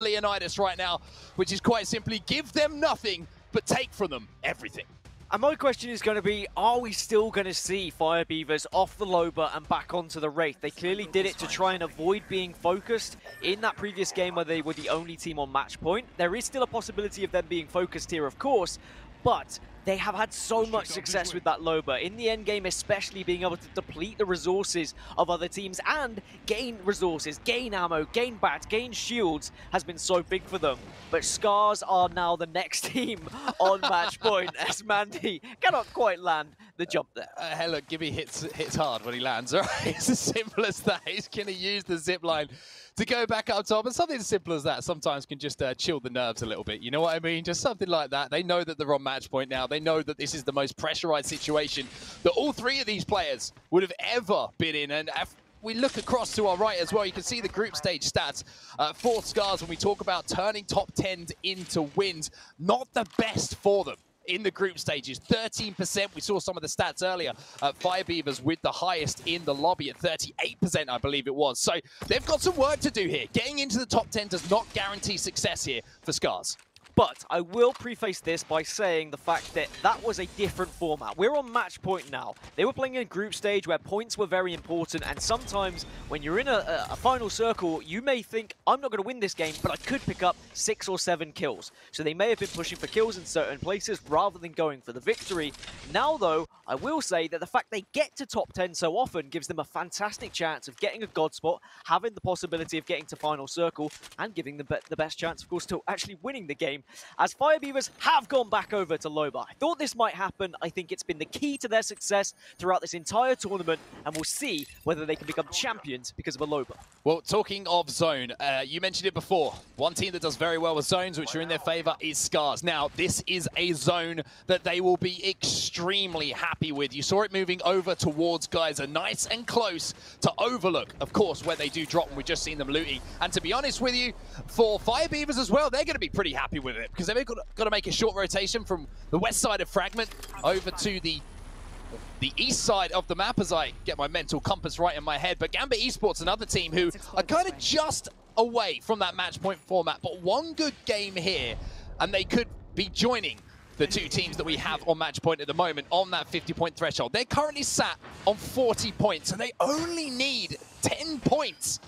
Leonidas right now, which is quite simply give them nothing, but take from them everything. And my question is going to be, are we still going to see Fire Beavers off the Loba and back onto the Wraith? They clearly did it to try and avoid being focused in that previous game where they were the only team on match point. There is still a possibility of them being focused here, of course, but they have had so much success with that Loba. In the end game, especially being able to deplete the resources of other teams and gain resources, gain ammo, gain bats, gain shields has been so big for them. But Scars are now the next team on match point as Mandy cannot quite land the jump there. Hey, look, Gibby hits hard when he lands, right? It's as simple as that. He's going to use the zip line to go back up top. And something as simple as that sometimes can just chill the nerves a little bit. You know what I mean? Just something like that. They know that they're on match point now. They know that this is the most pressurized situation that all three of these players would have ever been in. And if we look across to our right as well, you can see the group stage stats for Scars when we talk about turning top 10s into wins. Not the best for them in the group stages. 13%, we saw some of the stats earlier. Fire Beavers with the highest in the lobby at 38%, I believe it was. So they've got some work to do here. Getting into the top 10 does not guarantee success here for Scars. But I will preface this by saying the fact that that was a different format. We're on match point now. They were playing in a group stage where points were very important, and sometimes when you're in a final circle, you may think, I'm not going to win this game, but I could pick up 6 or 7 kills. So they may have been pushing for kills in certain places rather than going for the victory. Now, though, I will say that the fact they get to top 10 so often gives them a fantastic chance of getting a god spot, having the possibility of getting to final circle, and giving them the best chance, of course, to actually winning the game. As Fire Beavers have gone back over to Loba. I thought this might happen. I think it's been the key to their success throughout this entire tournament, and we'll see whether they can become champions because of a Loba. Well, talking of zone, you mentioned it before. One team that does very well with zones, which are in their favor, is Scars. Now, this is a zone that they will be extremely happy with. You saw it moving over towards Geyser, nice and close to Overlook, of course, where they do drop, and we've just seen them looting. And to be honest with you, for Fire Beavers as well, they're going to be pretty happy with it, because they've got to make a short rotation from the west side of Fragment over to the east side of the map, as I get my mental compass right in my head. But Gambit Esports, another team who are kind of just away from that match point format, but one good game here, and they could be joining the two teams that we have on match point at the moment on that 50-point threshold. They're currently sat on 40 points, and they only need 10 points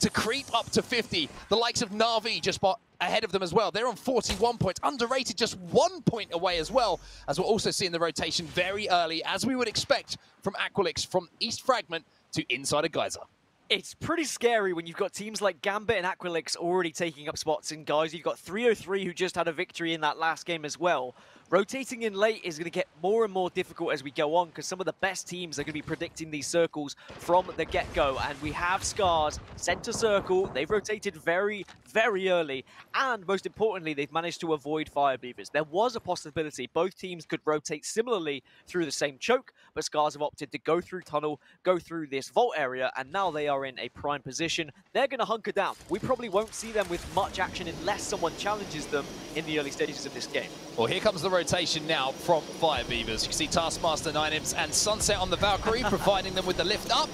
to creep up to 50. The likes of Na'Vi just ahead of them as well. They're on 41 points, underrated, just 1 point away as well, as we're also seeing the rotation very early, as we would expect from Aqualix, from East Fragment to inside of Geyser. It's pretty scary when you've got teams like Gambit and Aqualix already taking up spots in Geyser. You've got 303 who just had a victory in that last game as well. Rotating in late is going to get more and more difficult as we go on, because some of the best teams are going to be predicting these circles from the get-go. And we have Scars, center circle. They've rotated very, very early. And most importantly, they've managed to avoid Fire Beavers. There was a possibility both teams could rotate similarly through the same choke, but Scars have opted to go through tunnel, go through this vault area, and now they are in a prime position. They're going to hunker down. We probably won't see them with much action unless someone challenges them in the early stages of this game. Well, here comes the rotation now from Fire Beavers. You can see Taskmaster, 9imps, and Sunset on the Valkyrie, providing them with the lift up.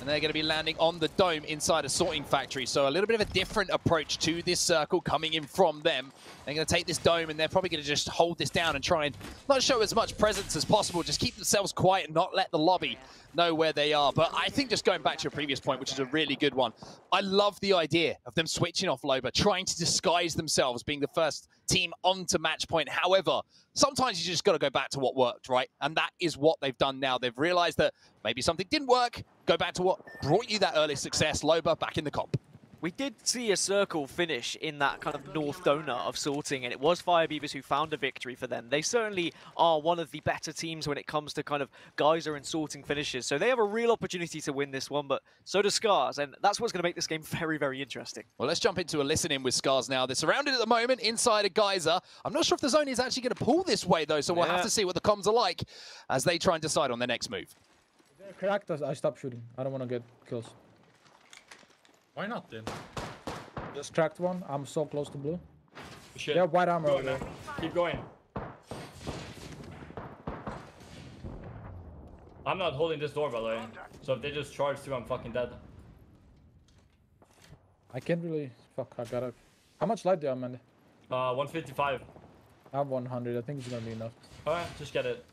And they're going to be landing on the dome inside a sorting factory. So a little bit of a different approach to this circle coming in from them. They're going to take this dome, and they're probably going to just hold this down and try and not show as much presence as possible. Just keep themselves quiet and not let the lobby know where they are. But I think, just going back to your previous point, which is a really good one, I love the idea of them switching off Loba, trying to disguise themselves being the first team onto match point. However, sometimes you just got to go back to what worked, right? And that is what they've done now. They've realized that maybe something didn't work. Go back to what brought you that early success. Loba back in the comp. We did see a circle finish in that kind of north donut of sorting, and it was Fire Beavers who found a victory for them. They certainly are one of the better teams when it comes to kind of Geyser and sorting finishes, so they have a real opportunity to win this one, but so does Scars, and that's what's going to make this game very, very interesting. Well, let's jump into a listen-in with Scars now. They're surrounded at the moment inside a Geyser. I'm not sure if the zone is actually going to pull this way, though, so we'll have to see what the comms are like as they try and decide on their next move. If they're cracked, I stop shooting. I don't want to get kills. Why not then? Just cracked one. I'm so close to blue. Shit. They have white armor over there. Keep going. I'm not holding this door, by the way. So if they just charge through, I'm fucking dead. I can't really... Fuck, I gotta... How much light do you have, man? 155. I have 100. I think it's gonna be enough. Alright, just get it.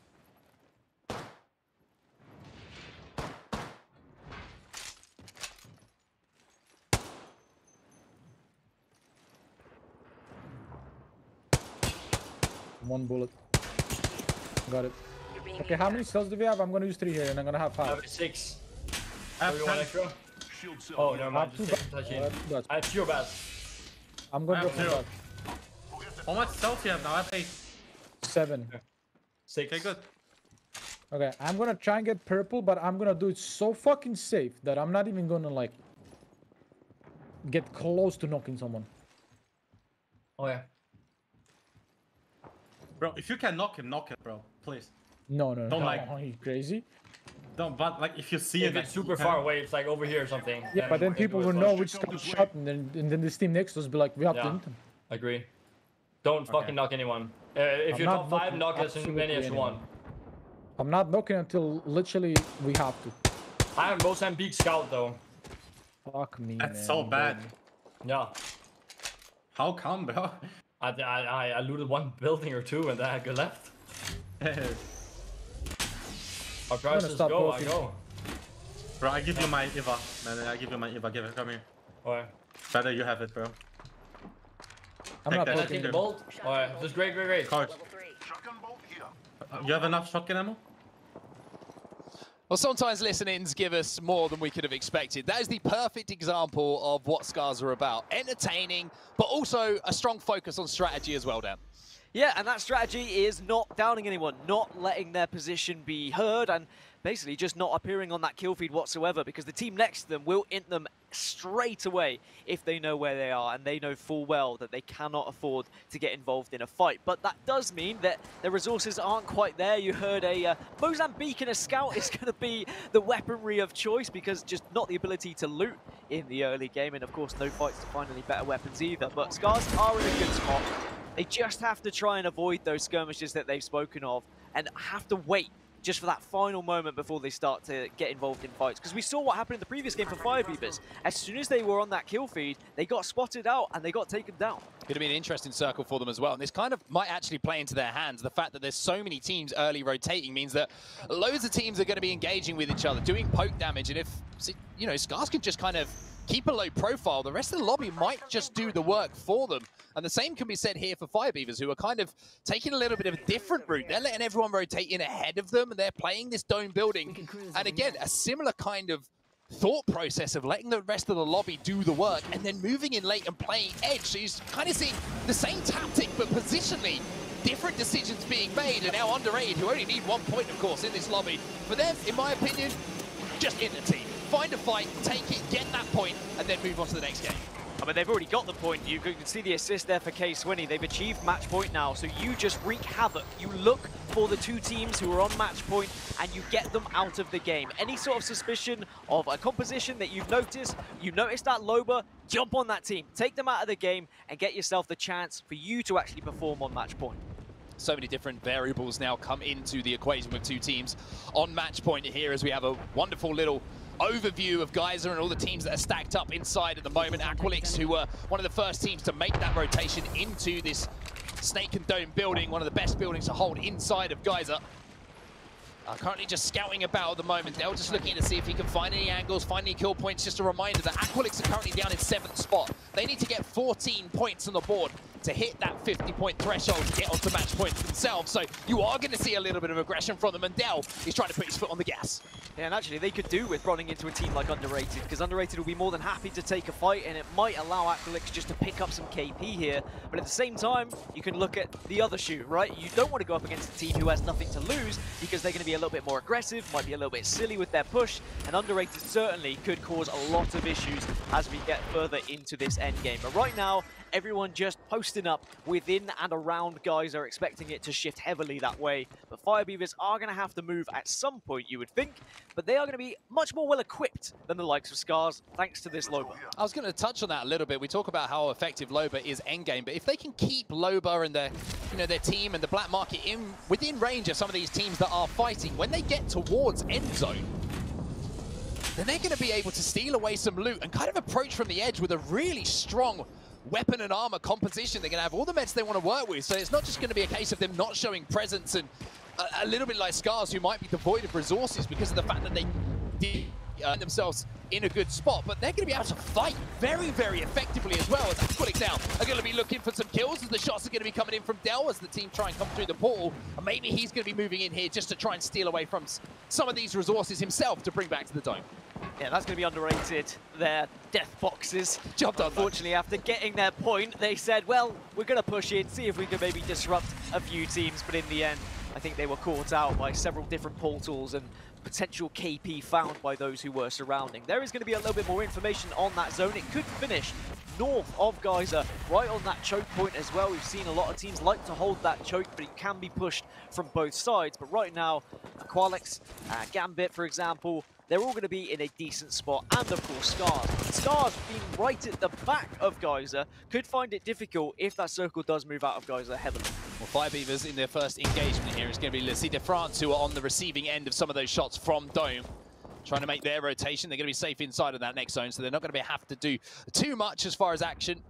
One bullet. Got it. Okay, how many cells do we have? I'm gonna use 3 here, and I'm gonna have 5. I have 6. I have Do you want 10. extra? Shield cell. Oh, never I mind. have 2 Just take touch in. bats. I have 0 bats. I'm gonna I drop have my 0. bat. How much stealth you have now? I have 8. 7. 6. Okay, good. Okay, I'm gonna try and get purple, but I'm gonna do it so fucking safe that I'm not even gonna like get close to knocking someone. Oh yeah. Bro, if you can knock him, bro. Please. No, no, no. Don't like- Are you crazy? Don't, but like if you see If it, it's super far away, it's like over here or something. Yeah, but then we can people do will it know first. which got shot, and then this team next to us be like, we have to Yeah. hit them. Agree. Don't fucking knock anyone. If I'm you're not top 5, knocking knock as absolutely many as you anyone. want. I'm not knocking until literally we have to. I have Mozambique Scout though. Fuck me, That's man. so bad. Yeah. How come, bro? I looted 1 building or 2 and then I got left. Our prices stop go, I walking. go. Bro, I give you my Eva. Man, I give you my Eva. Give it, come here. Alright. Better you have it, bro. I'm Take not that. Can I poking. take the bolt? Alright, just great. Cards. You have enough shotgun ammo? Well, sometimes listen-ins give us more than we could have expected. That is the perfect example of what Scars are about. Entertaining, but also a strong focus on strategy as well, Dan. Yeah, and that strategy is not downing anyone, not letting their position be heard, and basically just not appearing on that kill feed whatsoever, because the team next to them will int them straight away if they know where they are, and they know full well that they cannot afford to get involved in a fight. But that does mean that the resources aren't quite there. You heard a Mozambique and a Scout is going to be the weaponry of choice, because just not the ability to loot in the early game, and of course no fights to find any better weapons either. But Scars are in a good spot. They just have to try and avoid those skirmishes that they've spoken of, and have to wait just for that final moment before they start to get involved in fights. Because we saw what happened in the previous game for Fire Beavers. As soon as they were on that kill feed, they got spotted out and they got taken down. Going to be an interesting circle for them as well. And this kind of might actually play into their hands. The fact that there's so many teams early rotating means that loads of teams are going to be engaging with each other, doing poke damage. And if, you know, Scars can just kind of keep a low profile, the rest of the lobby might just do the work for them. And the same can be said here for Fire Beavers, who are kind of taking a little bit of a different route. They're letting everyone rotate in ahead of them, and they're playing this dome building. And again, a similar kind of thought process of letting the rest of the lobby do the work and then moving in late and playing edge. So you're kind of seeing the same tactic, but positionally, different decisions being made. And now Underrated, who only need 1 point, of course, in this lobby. For them, in my opinion, just in the team. Find a fight, take it, get that point, and then move on to the next game. I mean, they've already got the point. You can see the assist there for K-Swinny. They've achieved match point now, so you just wreak havoc. You look for the 2 teams who are on match point, and you get them out of the game. Any sort of suspicion of a composition that you've noticed that Loba, jump on that team. Take them out of the game, and get yourself the chance for you to actually perform on match point. So many different variables now come into the equation with 2 teams on match point here, as we have a wonderful little overview of Geyser and all the teams that are stacked up inside at the moment. Aqualix, who were one of the first teams to make that rotation into this Snake and Dome building, one of the best buildings to hold inside of Geyser. Currently just scouting about at the moment. They're just looking to see if he can find any angles, find any kill points. Just a reminder that Aqualix are currently down in 7th spot. They need to get 14 points on the board to hit that 50-point threshold to get onto match points themselves. So you are going to see a little bit of aggression from them, and Dell is trying to put his foot on the gas. Yeah, and actually they could do with running into a team like Underrated, because Underrated will be more than happy to take a fight, and it might allow Aqualix just to pick up some KP here. But at the same time, you can look at the other shoe, right? You don't want to go up against a team who has nothing to lose, because they're going to be a little bit more aggressive, might be a little bit silly with their push, and Underrated certainly could cause a lot of issues as we get further into this end game. But right now, everyone just posting up within and around Geyser, expecting it to shift heavily that way. But Fire Beavers are going to have to move at some point, you would think, but they are going to be much more well equipped than the likes of Scars, thanks to this Loba. I was going to touch on that a little bit. We talk about how effective Loba is endgame, but if they can keep Loba and their, their team and the black market within range of some of these teams that are fighting, when they get towards end zone, then they're going to be able to steal away some loot and kind of approach from the edge with a really strong weapon and armor composition. They're going to have all the meds they want to work with. So it's not just going to be a case of them not showing presence and a little bit like Scars, who might be devoid of resources because of the fact that they did themselves in a good spot, but they're going to be able to fight very, very effectively as well. As Aquilix now are going to be looking for some kills, as the shots are going to be coming in from Dell as the team try and come through the portal. And maybe he's going to be moving in here just to try and steal away from some of these resources himself to bring back to the dome. Yeah, that's going to be underrated. Their death boxes. Job done. Unfortunately, after getting their point, they said, well, we're going to push in, see if we can maybe disrupt a few teams. But in the end, I think they were caught out by several different portals and potential KP found by those who were surrounding. There is going to be a little bit more information on that zone. It could finish north of Geyser, right on that choke point as well. We've seen a lot of teams like to hold that choke, but it can be pushed from both sides. But right now, Aqualix, Gambit, for example, they're all going to be in a decent spot, and of course Scars. Scars being right at the back of Geyser could find it difficult if that circle does move out of Geyser heavily. Well, Fire Beavers in their first engagement here is going to be Le Cid de France, who are on the receiving end of some of those shots from Dome. Trying to make their rotation. They're going to be safe inside of that next zone, so they're not going to have to do too much as far as action.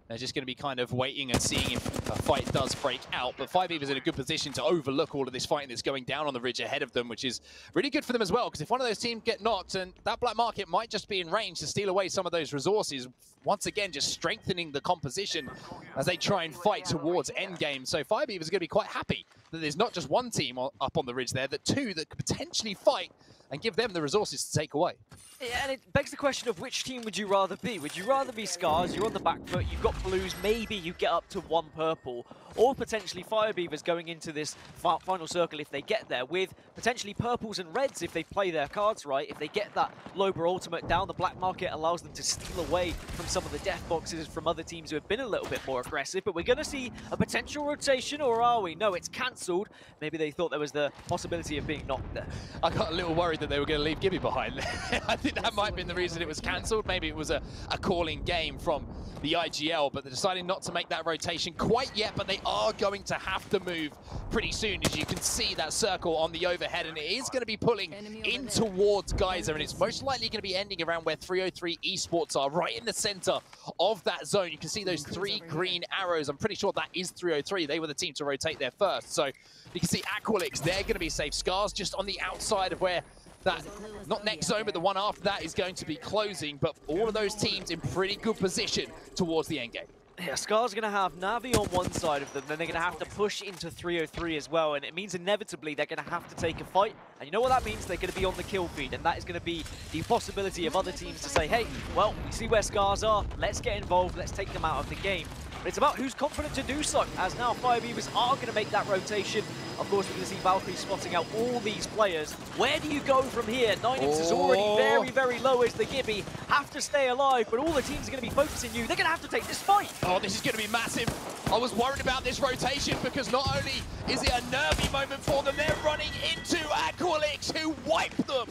They're just going to be kind of waiting and seeing if a fight does break out. But Fire Beavers in a good position to overlook all of this fighting that's going down on the ridge ahead of them, which is really good for them as well. Because if one of those teams get knocked, and that black market might just be in range to steal away some of those resources, once again, just strengthening the composition as they try and fight towards endgame. So Fire Beavers are going to be quite happy that there's not just one team up on the ridge there, that two that could potentially fight and give them the resources to take away. Yeah, and it begs the question of which team would you rather be? Would you rather be Scars, you're on the back foot, you've got blues, maybe you get up to one purple, or potentially Fire Beavers going into this final circle if they get there, with potentially purples and reds if they play their cards right. If they get that Loba ultimate down, the black market allows them to steal away from some of the death boxes from other teams who have been a little bit more aggressive. But we're going to see a potential rotation, or are we? No, it's cancelled. Maybe they thought there was the possibility of being knocked there. I got a little worried that they were going to leave Gibby behind. I think that might have been the reason it was cancelled. Maybe it was a calling game from the IGL, but they're deciding not to make that rotation quite yet, but they are going to have to move pretty soon. As you can see that circle on the overhead, and it is going to be pulling in towards Geyser, and it's most likely going to be ending around where 303 Esports are, right in the center of that zone. You can see those three green arrows. I'm pretty sure that is 303. They were the team to rotate there first. So you can see Aqualix, they're going to be safe. Scars just on the outside of where that, not next zone, but the one after that is going to be closing. But all of those teams in pretty good position towards the end game. Yeah, Scar's going to have Navi on one side of them, then they're going to have to push into 303 as well, and it means inevitably they're going to have to take a fight. And you know what that means? They're going to be on the kill feed, and that is going to be the possibility of other teams to say, hey, well, we see where Scars are, let's get involved, let's take them out of the game. But it's about who's confident to do so, as now Fire Beavers are going to make that rotation. Of course, we're going to see Valkyrie spotting out all these players. Where do you go from here? Ninix is already very, very low as the Gibby. Have to stay alive, but all the teams are going to be focusing you. They're going to have to take this fight. Oh, this is going to be massive. I was worried about this rotation because not only is it a nervy moment for them, they're running into Aqualix, who wiped them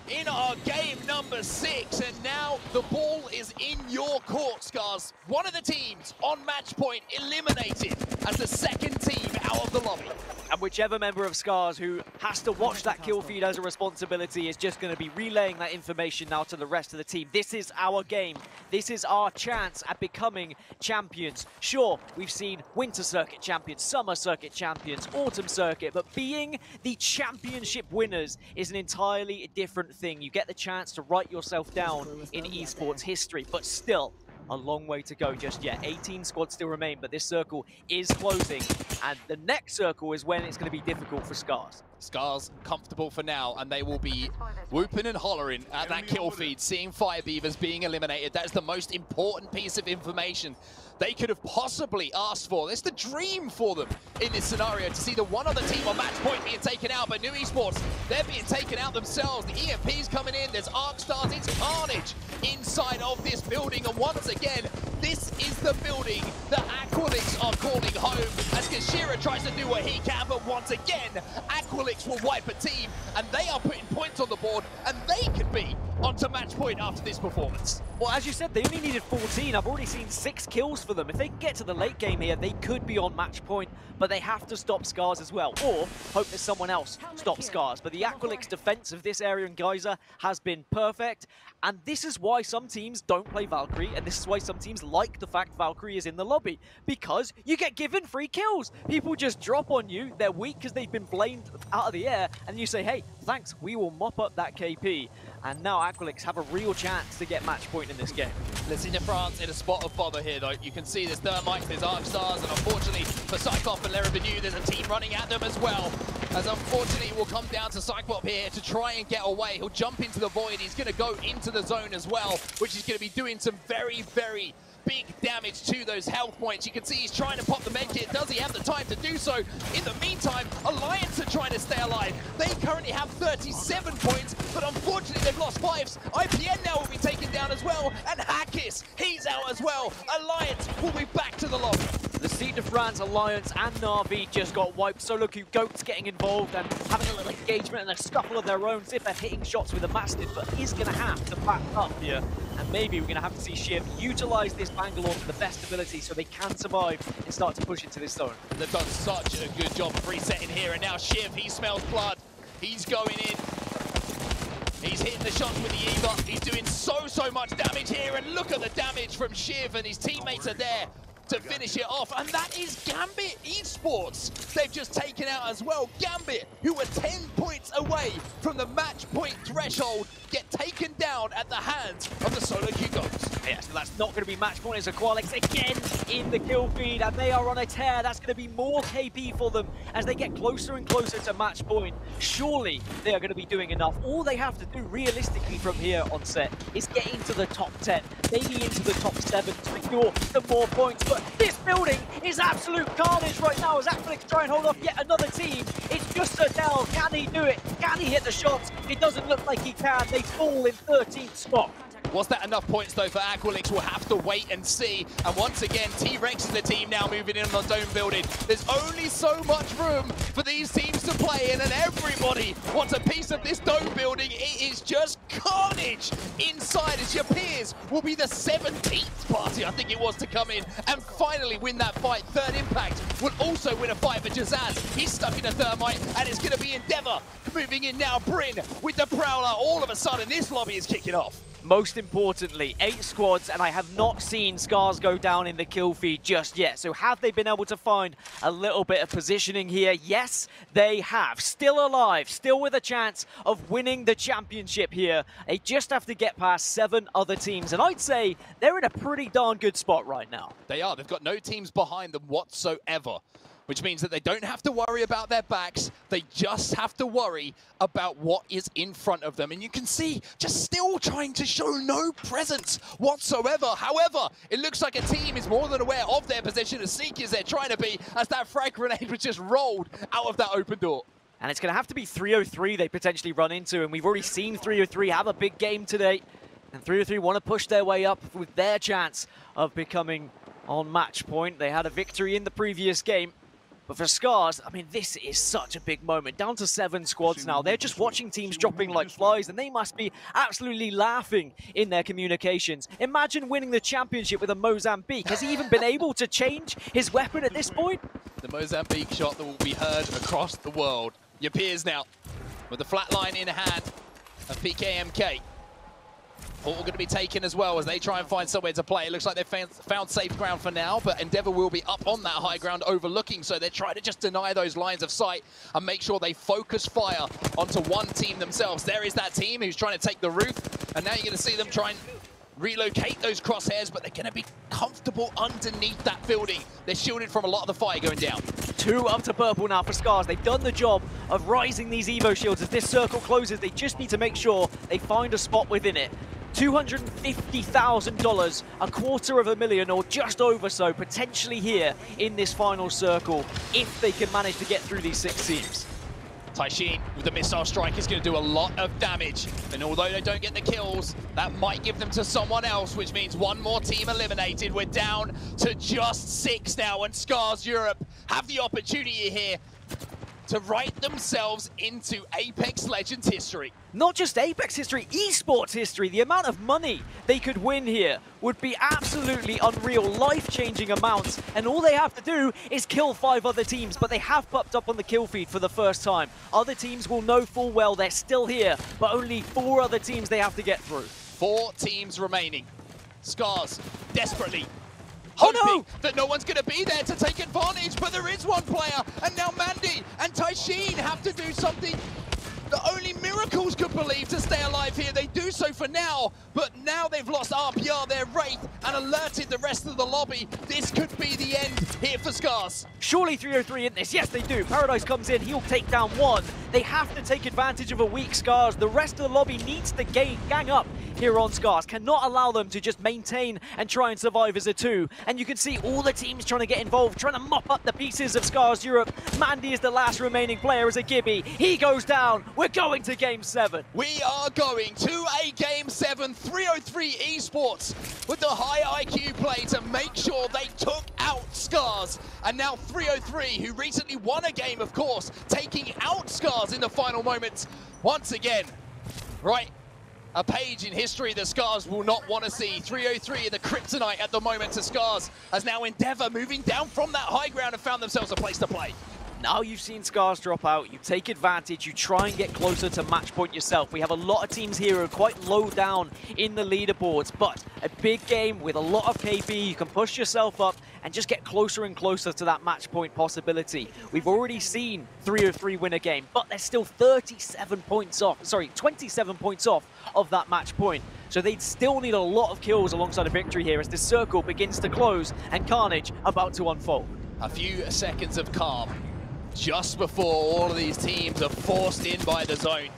in our game number 6, and now the ball is in your court, Scars. One of the teams on match point eliminated as the second team out of the lobby. And whichever member of Scars who has to watch that kill feed as a responsibility is just going to be relaying that information now to the rest of the team. This is our game. This is our chance at becoming champions. Sure, we've seen Winter Circuit champions, Summer Circuit champions, Autumn Circuit, but being the championship winners is an entirely different thing. You get the chance to write yourself down in esports history, but still, a long way to go just yet. 18 squads still remain, but this circle is closing, and the next circle is when it's going to be difficult for Scars. Scars comfortable for now, and they will be whooping and hollering at that kill feed, seeing Fire Beavers being eliminated. That's the most important piece of information they could have possibly asked for. It's the dream for them in this scenario, to see the one other team on match point being taken out, but New Esports, they're being taken out themselves. The EMP's coming in, there's Arc Stars, it's carnage inside of this building, and once again, this is the building that Aqualix are calling home, as Kashira tries to do what he can, but once again, Aqualix will wipe a team, and they are putting points on the board, and they could be onto match point after this performance. Well, as you said, they only needed 14. I've already seen 6 kills for them. If they can get to the late game here, they could be on match point, but they have to stop Scars as well, or hope that someone else stops Scars. But the Aqualix defense of this area in Geyser has been perfect, and this is why some teams don't play Valkyrie, and this is why some teams like the fact Valkyrie is in the lobby, because you get given free kills. People just drop on you, they're weak because they've been blamed out of the air, and you say, hey, thanks, we will mop up that KP. And now Aqualix have a real chance to get match point in this game. Let's see France in a spot of bother here, though. You can see there's Thermite, there's ALGS Stars, and unfortunately for Cyclop and Lerabenu, there's a team running at them as well. As unfortunately it will come down to Cyclop here to try and get away. He'll jump into the void. He's going to go into the zone as well, which is going to be doing some very, very big damage to those health points. You can see he's trying to pop the medkit. Does he have the time to do so? In the meantime, Alliance are trying to stay alive. They currently have 37 points, but unfortunately they've lost 5. IPN now will be taken down as well, and Hackis, he's out as well. Alliance will be back to the lobby. The Seat of France, Alliance, and Na'Vi just got wiped. Solo Q Goats getting involved and having a little engagement and a scuffle of their own. Siffer hitting shots with a Mastiff, but he's going to have to back up here. And maybe we're going to have to see Shiv utilize this Bangalore to the best ability so they can survive and start to push into this zone. They've done such a good job of resetting here, and now Shiv, he smells blood. He's going in. He's hitting the shots with the Eva. He's doing so much damage here, and look at the damage from Shiv, and his teammates are there to finish it off, and that is Gambit Esports. They've just taken out as well. Gambit, who were 10 points away from the match point threshold, get taken down at the hands of the Solo Q Goats. Yeah, so that's not going to be match point as Aqualix again in the kill feed, and they are on a tear. That's going to be more KP for them as they get closer and closer to match point. Surely they are going to be doing enough. All they have to do realistically from here on set is get into the top 10, maybe into the top 7 to secure some more points. But this building is absolute carnage right now as Aqualix try and hold off yet another team. It's just Adele. Can he do it? Can he hit the shots? It doesn't look like he can. They fall in 13th spot. Was that enough points, though, for Aqualix? We'll have to wait and see. And once again, T-Rex is the team now moving in on the zone building. There's only so much room for these teams to play in, and everybody wants a piece of this dome building. It is just carnage inside, as your peers will be the 17th party, I think it was, to come in and finally win that fight. Third Impact will also win a fight for Jazaz. He's stuck in a Thermite, and it's going to be Endeavor moving in now. Bryn with the Prowler. All of a sudden, this lobby is kicking off. Most importantly, 8 squads, and I have not seen Scars go down in the kill feed just yet. So have they been able to find a little bit of positioning here? Yes, they have. Still alive, still with a chance of winning the championship here. They just have to get past 7 other teams, and I'd say they're in a pretty darn good spot right now. They are. They've got no teams behind them whatsoever, which means that they don't have to worry about their backs. They just have to worry about what is in front of them. And you can see, just still trying to show no presence whatsoever. However, it looks like a team is more than aware of their position, as Seek is there trying to be, as that frag grenade was just rolled out of that open door. And it's going to have to be 303 they potentially run into, and we've already seen 303 have a big game today. And 303 want to push their way up with their chance of becoming on match point. They had a victory in the previous game. But for Scars, I mean, this is such a big moment. Down to 7 squads now. They're just watching teams dropping like flies, and they must be absolutely laughing in their communications. Imagine winning the championship with a Mozambique. Has he even been able to change his weapon at this point? The Mozambique shot that will be heard across the world. Your peers now, with the flat line in hand of PKMK. All going to be taken as well as they try and find somewhere to play. It looks like they've found safe ground for now, but Endeavor will be up on that high ground overlooking, so they're trying to just deny those lines of sight and make sure they focus fire onto one team themselves. There is that team who's trying to take the roof, and now you're going to see them try and relocate those crosshairs, but they're going to be comfortable underneath that building. They're shielded from a lot of the fire going down. 2 up to purple now for Scars. They've done the job of rising these Evo shields. As this circle closes, they just need to make sure they find a spot within it. $250,000, $250,000, or just over so, potentially here in this final circle, if they can manage to get through these 6 teams. Taishin with the missile strike is going to do a lot of damage, and although they don't get the kills, that might give them to someone else, which means one more team eliminated. We're down to just 6 now, and Scars Europe have the opportunity here to write themselves into Apex Legends history. Not just Apex history, esports history. The amount of money they could win here would be absolutely unreal, life-changing amounts. And all they have to do is kill 5 other teams, but they have popped up on the kill feed for the first time. Other teams will know full well they're still here, but only 4 other teams they have to get through. 4 teams remaining. Scars desperately Oh, hoping no! that no one's going to be there to take advantage, but there is one player, and now Mandy and Taishin have to do something that only miracles could believe to stay alive here. They do so for now, but now they've lost RPR, their Wraith, and alerted the rest of the lobby. This could be the end here for Scars. Surely 303 in this. Yes, they do. Paradise comes in. He'll take down 1. They have to take advantage of a weak Scars. The rest of the lobby needs to gang up here on Scars. Cannot allow them to just maintain and try and survive as a 2. And you can see all the teams trying to get involved, trying to mop up the pieces of Scars Europe. Mandy is the last remaining player as a Gibby. He goes down. We're going to Game 7. We are going to a Game 7, 303 Esports with the high IQ play to make sure they took out Scars. And now 303, who recently won a game, of course, taking out Scars in the final moments. Once again, right, a page in history that Scars will not want to see. 303 in the kryptonite at the moment to Scars, as now Endeavor moving down from that high ground and found themselves a place to play. Now you've seen Scars drop out, you take advantage, you try and get closer to match point yourself. We have a lot of teams here who are quite low down in the leaderboards, but a big game with a lot of KP, you can push yourself up and just get closer and closer to that match point possibility. We've already seen 303 win a game, but they're still 27 points off of that match point. So they'd still need a lot of kills alongside a victory here as this circle begins to close and carnage about to unfold. A few seconds of calm just before all of these teams are forced in by the zone.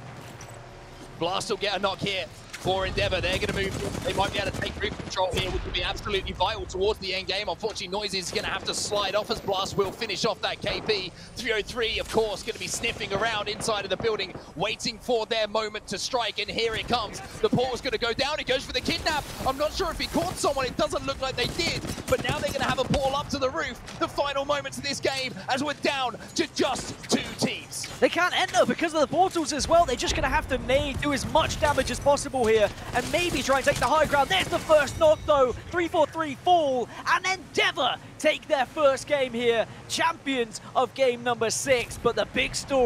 Blast will get a knock here for Endeavor. They're going to move. They might be able to take roof control here, which would be absolutely vital towards the end game. Unfortunately, Noisy is going to have to slide off as Blast will finish off that KP. 303, of course, going to be sniffing around inside of the building, waiting for their moment to strike, and here it comes. The portal's going to go down. It goes for the kidnap. I'm not sure if he caught someone. It doesn't look like they did, but now they're going to have a portal up to the roof. The final moments of this game as we're down to just 2 teams. They can't enter because of the portals as well. They're just going to have to nade, do as much damage as possible here, and maybe try and take the high ground. There's the first knock, though. 343 fall, and Endeavor take their first game here. Champions of game number 6, but the big story